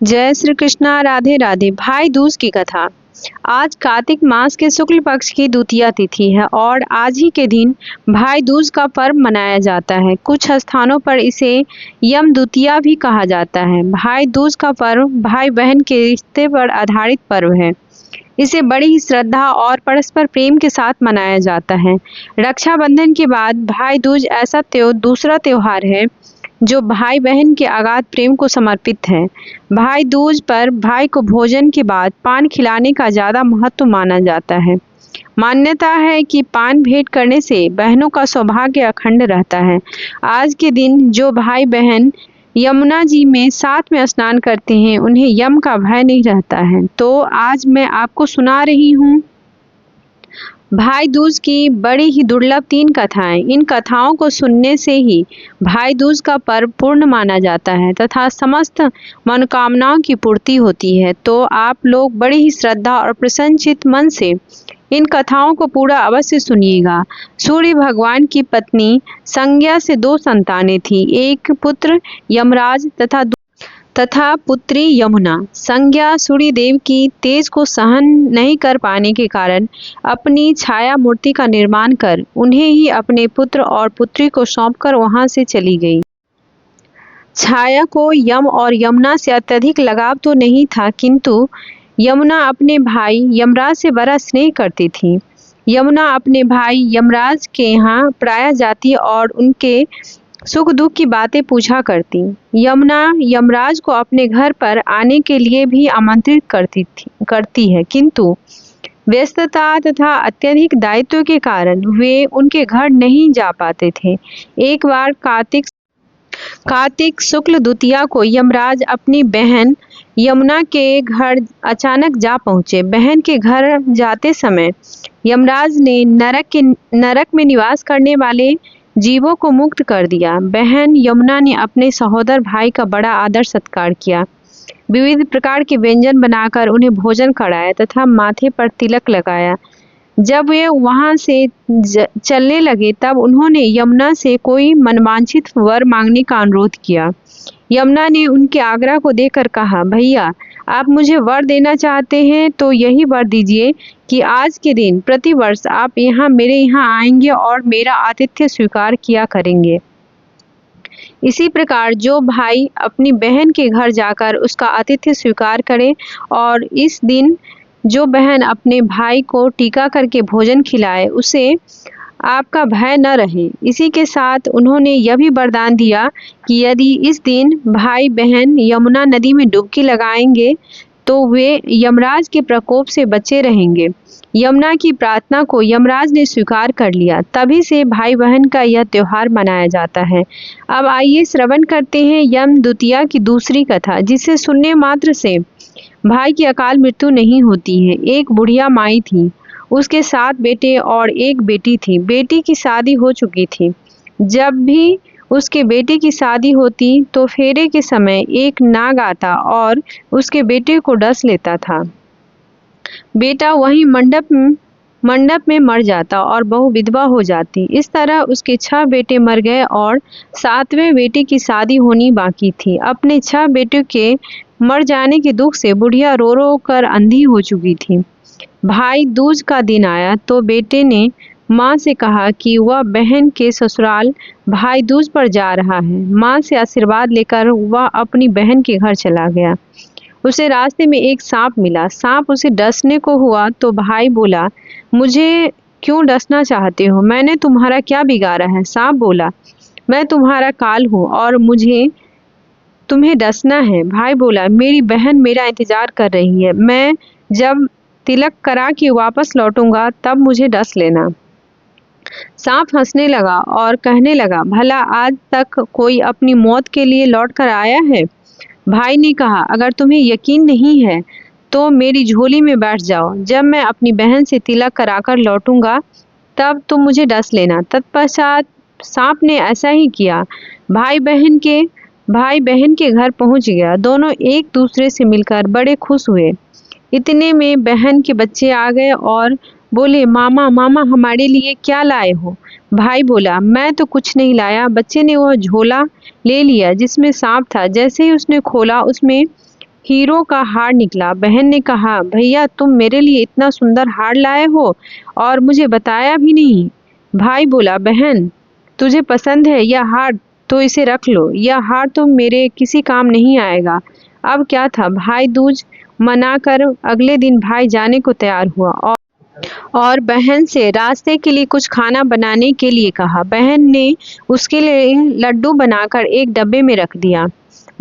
जय श्री कृष्णा। राधे राधे। भाई दूज की कथा। आज कार्तिक मास के शुक्ल पक्ष की द्वितीया तिथि है और आज ही के दिन भाई दूज का पर्व मनाया जाता है। कुछ स्थानों पर इसे यम द्वितीया भी कहा जाता है। भाई दूज का पर्व भाई बहन के रिश्ते पर आधारित पर्व है। इसे बड़ी ही श्रद्धा और परस्पर प्रेम के साथ मनाया जाता है। रक्षाबंधन के बाद भाई दूज ऐसा दूसरा त्योहार है जो भाई बहन के अगाध प्रेम को समर्पित है। भाई दूज पर भाई को भोजन के बाद पान खिलाने का ज़्यादा महत्व माना जाता है। मान्यता है कि पान भेंट करने से बहनों का सौभाग्य अखंड रहता है। आज के दिन जो भाई बहन यमुना जी में साथ में स्नान करते हैं उन्हें यम का भय नहीं रहता है। तो आज मैं आपको सुना रही हूँ भाई दूज की बड़ी ही दुर्लभ 3 कथाएं। इन कथाओं को सुनने से ही भाई दूज का पर्व पूर्ण माना जाता है तथा समस्त मनोकामनाओं की पूर्ति होती है। तो आप लोग बड़ी ही श्रद्धा और प्रसन्नचित मन से इन कथाओं को पूरा अवश्य सुनिएगा। सूर्य भगवान की पत्नी संज्ञा से 2 संतानें थीं, एक पुत्र यमराज तथा पुत्री यमुना। संज्ञा सूर्य देव की तेज को सहन नहीं कर पाने के कारण अपनी छाया मूर्ति का निर्माण कर उन्हें ही अपने पुत्र और पुत्री को सौंपकर वहां से चली गई। छाया को यम और यमुना से अत्यधिक लगाव तो नहीं था, किंतु यमुना अपने भाई यमराज से बड़ा स्नेह करती थी। यमुना अपने भाई यमराज के यहाँ प्रायः जाती और उनके सुख दुख की बातें पूछा करती। यमुना यमराज को अपने घर पर आने के लिए भी आमंत्रित करती है, किंतु व्यस्तता तथा अत्यधिक दायित्व के कारण वे उनके घर नहीं जा पाते थे। एक बार कार्तिक शुक्ल द्वितीया को यमराज अपनी बहन यमुना के घर अचानक जा पहुंचे। बहन के घर जाते समय यमराज ने नरक में निवास करने वाले जीवों को मुक्त कर दिया। बहन यमुना ने अपने सहोदर भाई का बड़ा आदर सत्कार किया, विविध प्रकार के व्यंजन बनाकर उन्हें भोजन कराया तथा माथे पर तिलक लगाया। जब वे वहां से चलने लगे तब उन्होंने यमुना से कोई मनवांछित वर मांगने का अनुरोध किया। यमुना ने उनके आग्रह को देखकर कहा, भैया आप मुझे वर देना चाहते हैं तो यही वर दीजिए कि आज के दिन प्रतिवर्ष आप मेरे यहाँ आएंगे और मेरा आतिथ्य स्वीकार किया करेंगे। इसी प्रकार जो भाई अपनी बहन के घर जाकर उसका आतिथ्य स्वीकार करे और इस दिन जो बहन अपने भाई को टीका करके भोजन खिलाए उसे आपका भय न रहे। इसी के साथ उन्होंने यह भी वरदान दिया कि यदि इस दिन भाई बहन यमुना नदी में डुबकी लगाएंगे तो वे यमराज के प्रकोप से बचे रहेंगे। यमुना की प्रार्थना को यमराज ने स्वीकार कर लिया। तभी से भाई बहन का यह त्योहार मनाया जाता है। अब आइए श्रवण करते हैं यम द्वितीया की दूसरी कथा, जिसे सुनने मात्र से भाई की अकाल मृत्यु नहीं होती है। एक बुढ़िया माई थी, उसके 7 बेटे और एक बेटी थी। बेटी की शादी हो चुकी थी। जब भी उसके बेटे की शादी होती तो फेरे के समय एक नाग आता और उसके बेटे को डस लेता था। बेटा वहीं मंडप में मर जाता और बहू विधवा हो जाती। इस तरह उसके 6 बेटे मर गए और 7वें बेटे की शादी होनी बाकी थी। अपने 6 बेटों के मर जाने के दुख से बुढ़िया रो रो कर अंधी हो चुकी थी। भाई दूज का दिन आया तो बेटे ने माँ से कहा कि वह बहन के ससुराल भाई दूज पर जा रहा है। माँ से आशीर्वाद लेकर वह अपनी बहन के घर चला गया। उसे रास्ते में एक सांप मिला। सांप उसे डसने को हुआ तो भाई बोला, मुझे क्यों डसना चाहते हो? मैंने तुम्हारा क्या बिगाड़ा है? सांप बोला, मैं तुम्हारा काल हूँ और मुझे तुम्हें डसना है। भाई बोला, मेरी बहन मेरा इंतजार कर रही है, मैं जब तिलक करा के वापस लौटूंगा तब मुझे डस लेना। सांप हंसने लगा और कहने लगा, भला आज तक कोई अपनी मौत के लिए लौट कर आया है? भाई ने कहा, अगर तुम्हें यकीन नहीं है तो मेरी झोली में बैठ जाओ। जब मैं अपनी बहन से तिलक कराकर लौटूंगा तब तुम मुझे डस लेना। तत्पश्चात सांप ने ऐसा ही किया। भाई बहन के घर पहुंच गया। दोनों एक दूसरे से मिलकर बड़े खुश हुए। इतने में बहन के बच्चे आ गए और बोले, मामा मामा हमारे लिए क्या लाए हो? भाई बोला, मैं तो कुछ नहीं लाया। बच्चे ने वह झोला ले लिया जिसमें सांप था। जैसे ही उसने खोला उसमें हीरो का हार निकला। बहन ने कहा, भैया तुम मेरे लिए इतना सुंदर हार लाए हो और मुझे बताया भी नहीं। भाई बोला, बहन तुझे पसंद है यह हार तो इसे रख लो, यह हार तो मेरे किसी काम नहीं आएगा। अब क्या था, भाई दूज मनाकर अगले दिन भाई जाने को तैयार हुआ और बहन से रास्ते के लिए कुछ खाना बनाने के लिए कहा। बहन ने उसके लिए लड्डू बनाकर एक डब्बे में रख दिया।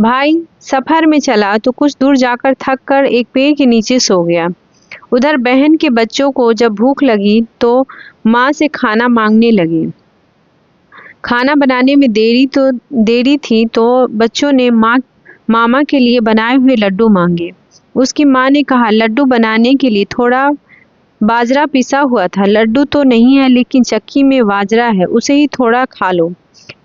भाई सफर में चला तो कुछ दूर जाकर थक कर एक पेड़ के नीचे सो गया। उधर बहन के बच्चों को जब भूख लगी तो माँ से खाना मांगने लगे। खाना बनाने में देरी थी तो बच्चों ने मामा के लिए बनाए हुए लड्डू मांगे। उसकी माँ ने कहा, लड्डू बनाने के लिए थोड़ा बाजरा पिसा हुआ था। लड्डू तो नहीं है लेकिन चक्की में बाजरा है, उसे ही थोड़ा खा लो।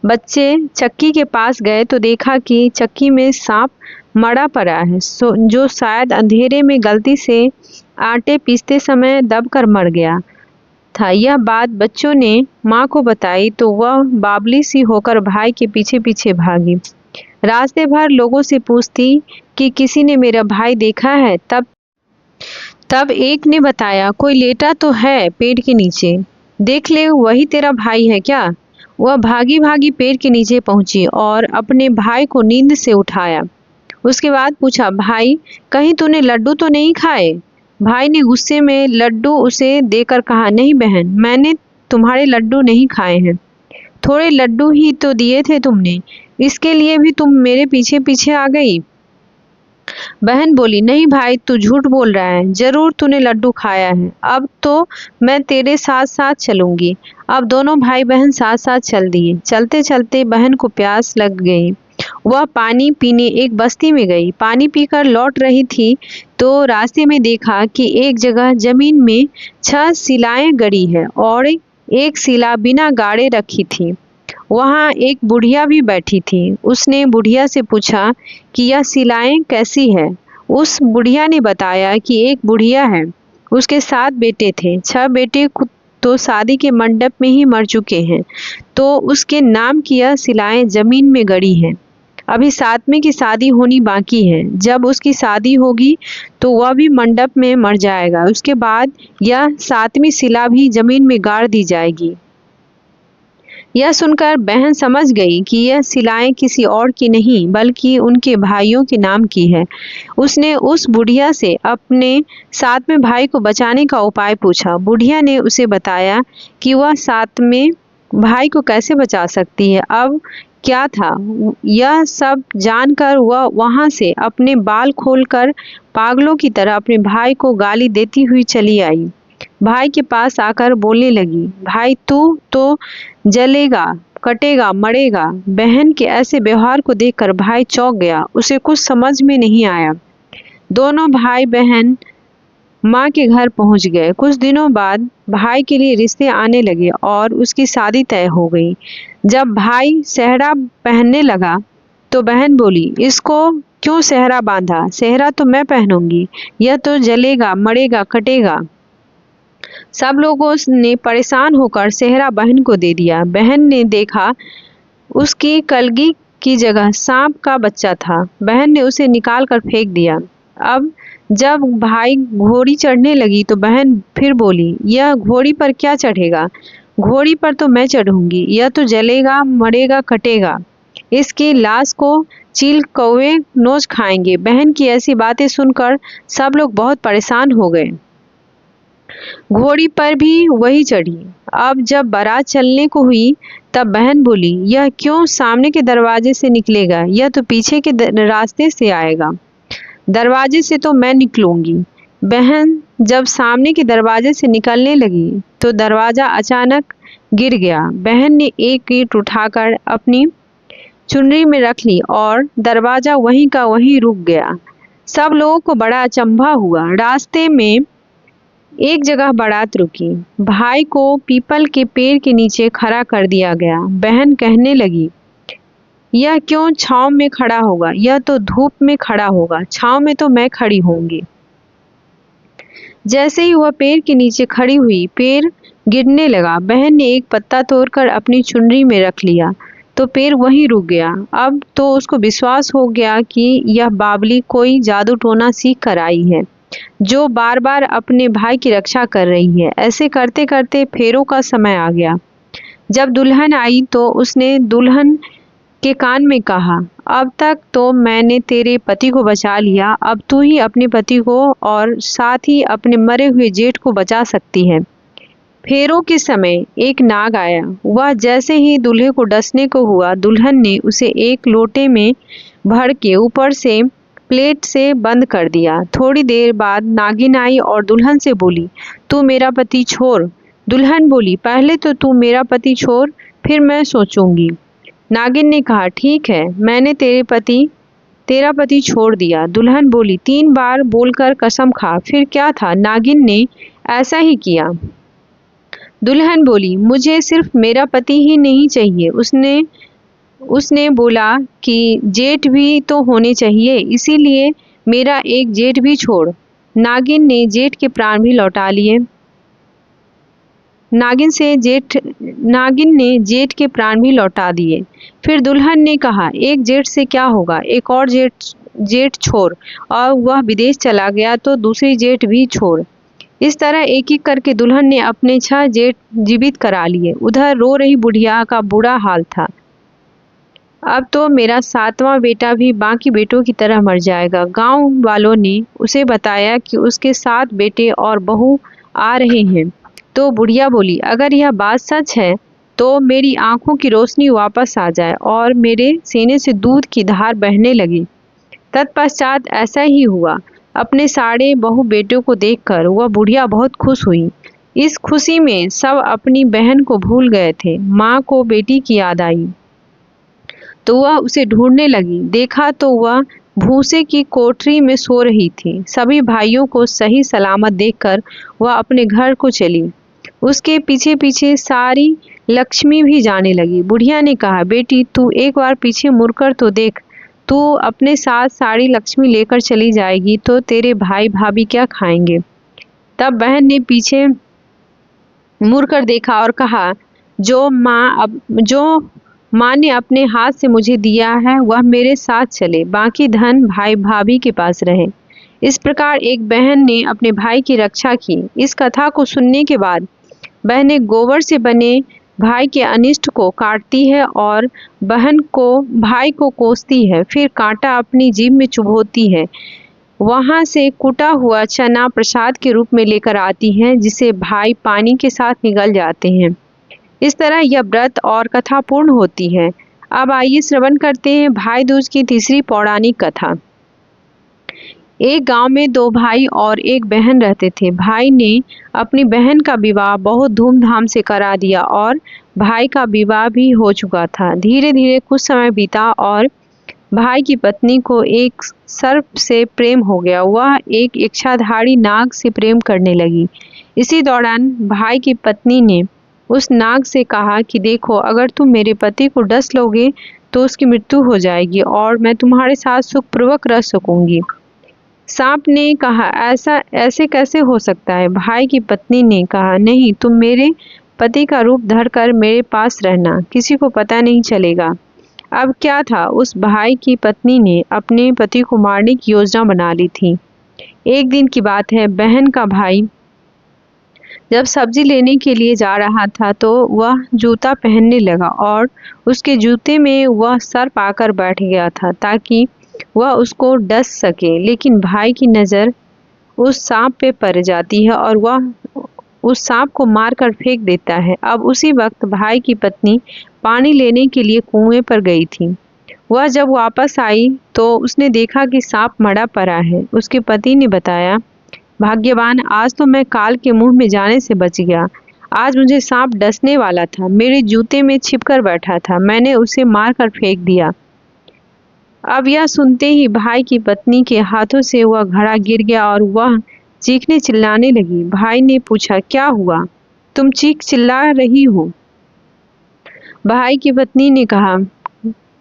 बच्चे चक्की के पास गए तो देखा कि चक्की में सांप मरा पड़ा है, जो शायद अंधेरे में गलती से आटे पीसते समय दबकर मर गया था। यह बात बच्चों ने माँ को बताई तो वह बावली सी होकर भाई के पीछे पीछे भागी। रास्ते भर लोगों से पूछती कि किसी ने मेरा भाई देखा है। तब एक ने बताया, कोई लेटा तो है पेड़ के नीचे, देख ले वही तेरा भाई है क्या। वह भागी भागी पेड़ के नीचे पहुंची और अपने भाई को नींद से उठाया। उसके बाद पूछा, भाई कहीं तूने लड्डू तो नहीं खाए। भाई ने गुस्से में लड्डू उसे देकर कहा, नहीं बहन, मैंने तुम्हारे लड्डू नहीं खाए हैं, थोड़े लड्डू ही तो दिए थे तुमने, इसके लिए भी तुम मेरे पीछे पीछे आ गई। बहन बोली, नहीं भाई तू झूठ बोल रहा है, जरूर तूने लड्डू खाया है, अब तो मैं तेरे साथ साथ चलूंगी। अब दोनों भाई बहन साथ साथ चल दिए। चलते चलते बहन को प्यास लग गई। वह पानी पीने एक बस्ती में गई। पानी पीकर लौट रही थी तो रास्ते में देखा कि एक जगह जमीन में 6 शिलाएं गड़ी है और एक शिला बिना गाड़े रखी थी। वहाँ एक बुढ़िया भी बैठी थी। उसने बुढ़िया से पूछा कि यह शिलाएं कैसी है। उस बुढ़िया ने बताया कि एक बुढ़िया है, उसके 7 बेटे थे। 6 बेटे तो शादी के मंडप में ही मर चुके हैं, तो उसके नाम की यह शिलाएं जमीन में गड़ी हैं। अभी 7वें की शादी होनी बाकी है। जब उसकी शादी होगी तो वह भी मंडप में मर जाएगा। उसके बाद यह 7वीं शिला भी जमीन में गाड़ दी जाएगी। यह सुनकर बहन समझ गई कि यह शिलाएं किसी और की नहीं बल्कि उनके भाइयों के नाम की है। उसने उस बुढ़िया से अपने 7वें भाई को बचाने का उपाय पूछा। बुढ़िया ने उसे बताया कि वह 7वें भाई को कैसे बचा सकती है। अब क्या था, यह सब जानकर वह वहां से अपने बाल खोलकर पागलों की तरह अपने भाई को गाली देती हुई चली आई। भाई के पास आकर बोलने लगी, भाई तू तो जलेगा, कटेगा, मरेगा। बहन के ऐसे व्यवहार को देखकर भाई चौंक गया। उसे कुछ समझ में नहीं आया। दोनों भाई बहन माँ के घर पहुंच गए। कुछ दिनों बाद भाई के लिए रिश्ते आने लगे और उसकी शादी तय हो गई। जब भाई सेहरा पहनने लगा तो बहन बोली, इसको क्यों सेहरा बांधा, सेहरा तो मैं पहनूंगी, यह तो जलेगा, मरेगा, कटेगा। सब लोगों ने परेशान होकर सेहरा बहन को दे दिया। बहन ने देखा उसकी कलगी की जगह सांप का बच्चा था। बहन ने उसे निकाल कर फेंक दिया। अब जब भाई घोड़ी चढ़ने लगी तो बहन फिर बोली, यह घोड़ी पर क्या चढ़ेगा, घोड़ी पर तो मैं चढ़ूंगी, यह तो जलेगा, मरेगा, कटेगा, इसकी लाश को चील कौवे नोच खाएंगे। बहन की ऐसी बातें सुनकर सब लोग बहुत परेशान हो गए। घोड़ी पर भी वही चढ़ी। अब जब बारात चलने को हुई तब बहन बोली, यह क्यों सामने के दरवाजे से निकलेगा, यह तो पीछे के रास्ते से आएगा, दरवाजे से तो मैं निकलूंगी। बहन जब सामने के दरवाजे से निकलने लगी तो दरवाजा अचानक गिर गया। बहन ने एक ईंट उठाकर अपनी चुनरी में रख ली और दरवाजा वहीं का वहीं रुक गया। सब लोगों को बड़ा अचंभा हुआ। रास्ते में एक जगह बारात रुकी। भाई को पीपल के पेड़ के नीचे खड़ा कर दिया गया। बहन कहने लगी, यह क्यों छांव में खड़ा होगा, यह तो धूप में खड़ा होगा, छांव में तो मैं खड़ी होंगी। जैसे ही वह पेड़ के नीचे खड़ी हुई, पेड़ गिरने लगा। बहन ने एक पत्ता तोड़कर अपनी चुनरी में रख लिया। तो पैर वहीं रुक गया। अब तो उसको विश्वास हो गया कि यह बावली कोई जादू टोना सीख कर आई है, जो बार बार अपने भाई की रक्षा कर रही है। ऐसे करते करते फेरों का समय आ गया। जब दुल्हन आई तो उसने दुल्हन के कान में कहा, अब तक तो मैंने तेरे पति को बचा लिया, अब तू ही अपने पति को और साथ ही अपने मरे हुए जेठ को बचा सकती है। फेरों के समय एक नाग आया। वह जैसे ही दूल्हे को डसने को हुआ, दुल्हन ने उसे एक लोटे में भर के ऊपर से प्लेट से बंद कर दिया। थोड़ी देर बाद नागिन आई और दुल्हन से बोली, तू मेरा पति छोड़। दुल्हन बोली, पहले तो तू मेरा पति छोड़, फिर मैं सोचूंगी। नागिन ने कहा, ठीक है, मैंने तेरा पति छोड़ दिया। दुल्हन बोली, 3 बार बोलकर कसम खा। फिर क्या था, नागिन ने ऐसा ही किया। दुल्हन बोली, मुझे सिर्फ मेरा पति ही नहीं चाहिए। उसने बोला कि जेठ भी तो होने चाहिए, इसीलिए मेरा एक जेठ भी छोड़। नागिन ने जेठ के प्राण भी लौटा लिए। नागिन ने जेठ के प्राण भी लौटा दिए। फिर दुल्हन ने कहा, एक जेठ से क्या होगा, एक और जेठ छोड़। और वह विदेश चला गया तो दूसरी जेठ भी छोड़। इस तरह एक एक करके दुल्हन ने अपने 6 जेठ जीवित करा लिए। उधर रो रही बुढ़िया का बुरा हाल था। अब तो मेरा 7वां बेटा भी बाकी बेटों की तरह मर जाएगा। गांव वालों ने उसे बताया कि उसके 7 बेटे और बहू आ रहे हैं। तो बुढ़िया बोली, अगर यह बात सच है तो मेरी आंखों की रोशनी वापस आ जाए और मेरे सीने से दूध की धार बहने लगी। तत्पश्चात ऐसा ही हुआ। अपने सारे बहू बेटों को देखकर वह बुढ़िया बहुत खुश हुई। इस खुशी में सब अपनी बहन को भूल गए थे। माँ को बेटी की याद आई तो वह उसे ढूंढने लगी। देखा तो वह भूसे की कोठरी में सो रही थी। सभी भाइयों को सही सलामत देखकर वह अपने घर को चली। उसके पीछे पीछे सारी लक्ष्मी भी जाने लगी। बुढ़िया ने कहा, बेटी तू एक बार पीछे मुड़कर तो देख। तू अपने साथ सारी लक्ष्मी लेकर चली जाएगी तो तेरे भाई भाभी क्या खाएंगे। तब बहन ने पीछे मुड़कर देखा और कहा, जो माँ ने अपने हाथ से मुझे दिया है वह मेरे साथ चले, बाकी धन भाई भाभी के पास रहे। इस प्रकार एक बहन ने अपने भाई की रक्षा की। इस कथा को सुनने के बाद बहनें गोबर से बने भाई के अनिष्ट को काटती है और बहन को भाई को कोसती है, फिर कांटा अपनी जीभ में चुभोती है। वहां से कुटा हुआ चना प्रसाद के रूप में लेकर आती है, जिसे भाई पानी के साथ निगल जाते हैं। इस तरह यह व्रत और कथा पूर्ण होती है। अब आइए श्रवण करते हैं भाई दूज की तीसरी पौराणिक कथा। एक गांव में 2 भाई और एक बहन रहते थे। भाई ने अपनी बहन का विवाह बहुत धूमधाम से करा दिया और भाई का विवाह भी हो चुका था। धीरे धीरे कुछ समय बीता और भाई की पत्नी को एक सर्प से प्रेम हो गया। वह एक इच्छाधारी नाग से प्रेम करने लगी। इसी दौरान भाई की पत्नी ने उस नाग से कहा कि देखो, अगर तुम मेरे पति को डस लोगे तो उसकी मृत्यु हो जाएगी और मैं तुम्हारे साथ सुखपूर्वक रह सकूंगी। सांप ने कहा, ऐसे कैसे हो सकता है। भाई की पत्नी ने कहा, नहीं, तुम मेरे पति का रूप धरकर मेरे पास रहना, किसी को पता नहीं चलेगा। अब क्या था, उस भाई की पत्नी ने अपने पति को मारने की योजना बना ली थी। एक दिन की बात है, बहन का भाई जब सब्जी लेने के लिए जा रहा था तो वह जूता पहनने लगा और उसके जूते में वह सर्प आकर बैठ गया था ताकि वह उसको डस सके। लेकिन भाई की नज़र उस सांप पे पड़ जाती है और वह उस सांप को मारकर फेंक देता है। अब उसी वक्त भाई की पत्नी पानी लेने के लिए कुएं पर गई थी। वह जब वापस आई तो उसने देखा कि सांप मरा पड़ा है। उसके पति ने बताया, भाग्यवान, आज तो मैं काल के मुंह में जाने से बच गया। आज मुझे सांप डसने वाला था, मेरे जूते में छिपकर बैठा था, मैंने उसे मारकर फेंक दिया। अब यह सुनते ही भाई की पत्नी के हाथों से वह घड़ा गिर गया और वह चीखने चिल्लाने लगी। भाई ने पूछा, क्या हुआ, तुम चीख चिल्ला रही हो। भाई की पत्नी ने कहा,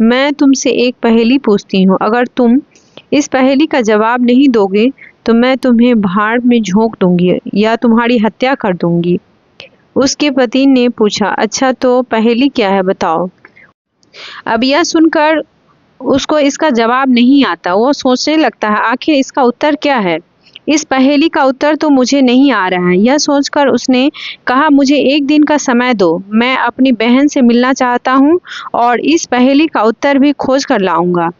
मैं तुमसे एक पहेली पूछती हूँ, अगर तुम इस पहेली का जवाब नहीं दोगे तो मैं तुम्हें भाड़ में झोंक दूंगी या तुम्हारी हत्या कर दूंगी। उसके पति ने पूछा, अच्छा तो पहेली क्या है, बताओ। अब यह सुनकर उसको इसका जवाब नहीं आता। वो सोचने लगता है आखिर इसका उत्तर क्या है। इस पहेली का उत्तर तो मुझे नहीं आ रहा है। यह सोचकर उसने कहा मुझे एक दिन का समय दो, मैं अपनी बहन से मिलना चाहता हूँ और इस पहेली का उत्तर भी खोज कर लाऊंगा।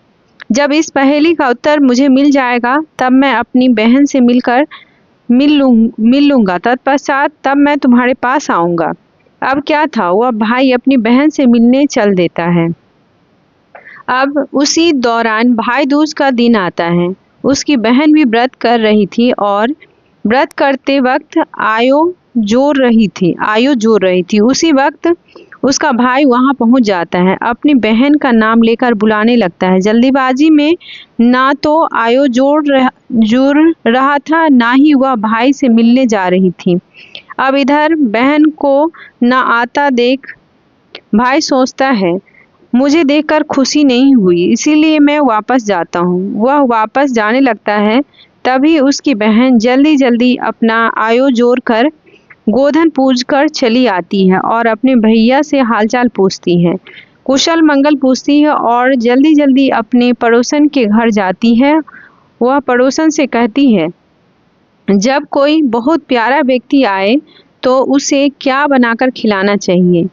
जब इस पहेली का उत्तर मुझे मिल जाएगा तब मैं अपनी बहन से मिल लूंगा। तत्पश्चात तब मैं तुम्हारे पास आऊंगा। अब क्या था, वह भाई अपनी बहन से मिलने चल देता है। अब उसी दौरान भाई दूज का दिन आता है। उसकी बहन भी व्रत कर रही थी और व्रत करते वक्त आयो जोर रही थी। उसी वक्त उसका भाई वहां पहुंच जाता है, अपनी बहन का नाम लेकर बुलाने लगता है। जल्दीबाजी में ना तो आयो जोर रहा था, ना ही वह भाई से मिलने जा रही थी। अब इधर बहन को ना आता देख भाई सोचता है मुझे देखकर खुशी नहीं हुई, इसीलिए मैं वापस जाता हूँ। वह वापस जाने लगता है, तभी उसकी बहन जल्दी जल्दी अपना आयो जोड़ कर गोधन पूज कर चली आती है और अपने भैया से हालचाल पूछती है, कुशल मंगल पूछती है और जल्दी जल्दी अपने पड़ोसन के घर जाती है। वह पड़ोसन से कहती है जब कोई बहुत प्यारा व्यक्ति आए तो उसे क्या बनाकर खिलाना चाहिए।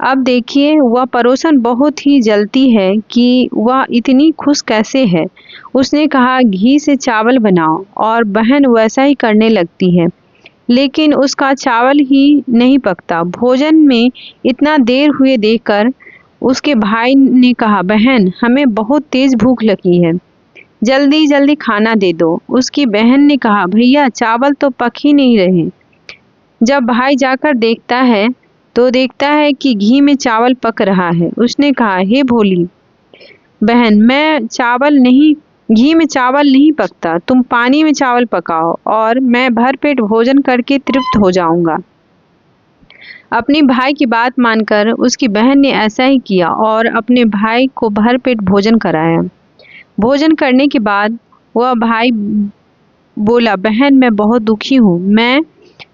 अब देखिए वह पड़ोसन बहुत ही जलती है कि वह इतनी खुश कैसे है। उसने कहा घी से चावल बनाओ और बहन वैसा ही करने लगती है, लेकिन उसका चावल ही नहीं पकता। भोजन में इतना देर हुए देखकर उसके भाई ने कहा बहन हमें बहुत तेज भूख लगी है, जल्दी जल्दी खाना दे दो। उसकी बहन ने कहा भैया चावल तो पक ही नहीं रहे। जब भाई जाकर देखता है तो देखता है कि घी में चावल पक रहा है। उसने कहा हे भोली बहन घी में चावल नहीं पकता, तुम पानी में चावल पकाओ और मैं भरपेट भोजन करके तृप्त हो जाऊंगा। अपने भाई की बात मानकर उसकी बहन ने ऐसा ही किया और अपने भाई को भरपेट भोजन कराया। भोजन करने के बाद वह भाई बोला बहन मैं बहुत दुखी हूँ, मैं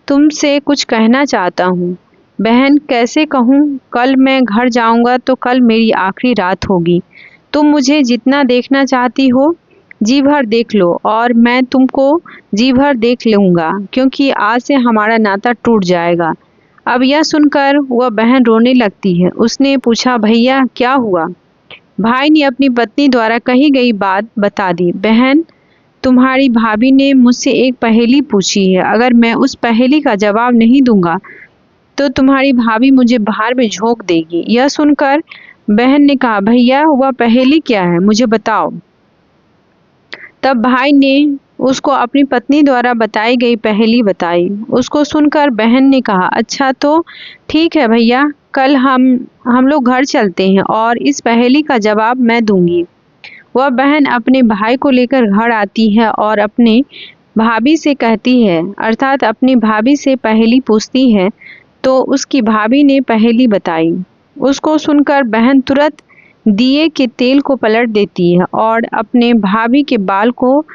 तुमसे कुछ कहना चाहता हूँ। बहन कैसे कहूँ, कल मैं घर जाऊंगा तो कल मेरी आखिरी रात होगी। तुम मुझे जितना देखना चाहती हो जी भर देख लो और मैं तुमको जी भर देख लूँगा, क्योंकि आज से हमारा नाता टूट जाएगा। अब यह सुनकर वह बहन रोने लगती है। उसने पूछा भैया क्या हुआ। भाई ने अपनी पत्नी द्वारा कही गई बात बता दी। बहन तुम्हारी भाभी ने मुझसे एक पहेली पूछी है, अगर मैं उस पहेली का जवाब नहीं दूंगा तो तुम्हारी भाभी मुझे बाहर में झोंक देगी। यह सुनकर बहन ने कहा भैया वह पहेली क्या है, मुझे बताओ। तब भाई ने उसको अपनी पत्नी द्वारा बताई गई पहेली बताई। उसको सुनकर बहन ने कहा अच्छा तो ठीक है भैया, कल हम लोग घर चलते हैं और इस पहेली का जवाब मैं दूंगी। वह बहन अपने भाई को लेकर घर आती है और अपने भाभी से कहती है, अर्थात अपनी भाभी से पहेली पूछती है तो उसकी भाभी ने पहेली बताई। उसको सुनकर बहन तुरंत दिए के तेल को पलट देती है और अपने भाभी के बाल को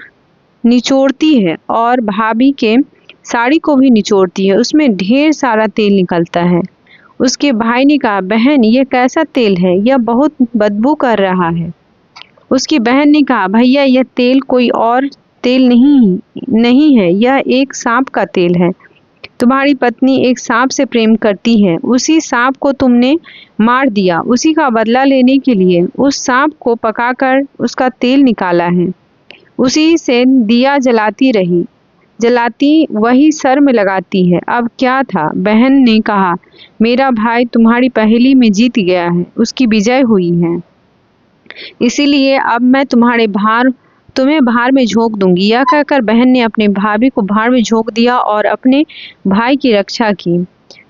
निचोड़ती है और भाभी के साड़ी को भी निचोड़ती है। उसमें ढेर सारा तेल निकलता है। उसके भाई ने कहा बहन ये कैसा तेल है, यह बहुत बदबू कर रहा है। उसकी बहन ने कहा भैया यह तेल कोई और तेल नहीं है, यह एक सांप का तेल है। तुम्हारी पत्नी एक सांप से प्रेम करती है, उसी सांप को तुमने मार दिया, उसी का बदला लेने के लिए उस सांप को पकाकर उसका तेल निकाला है। उसी से दिया जलाती वही सर में लगाती है। अब क्या था, बहन ने कहा मेरा भाई तुम्हारी पहेली में जीत गया है, उसकी विजय हुई है, इसीलिए अब मैं तुम्हें भार में झोंक दूंगी। यह कहकर बहन ने अपने भाभी को भार में झोंक दिया और अपने भाई की रक्षा की।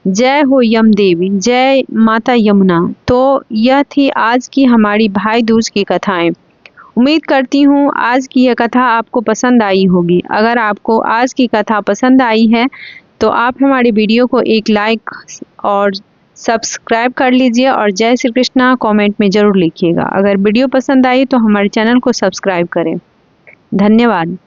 जय हो यम देवी, जय माता यमुना। तो यह थी आज की हमारी भाई दूज की कथाएं। उम्मीद करती हूँ आज की यह कथा आपको पसंद आई होगी। अगर आपको आज की कथा पसंद आई है तो आप हमारे वीडियो को एक लाइक और सब्सक्राइब कर लीजिए और जय श्री कृष्णा कमेंट में ज़रूर लिखिएगा। अगर वीडियो पसंद आई तो हमारे चैनल को सब्सक्राइब करें। धन्यवाद।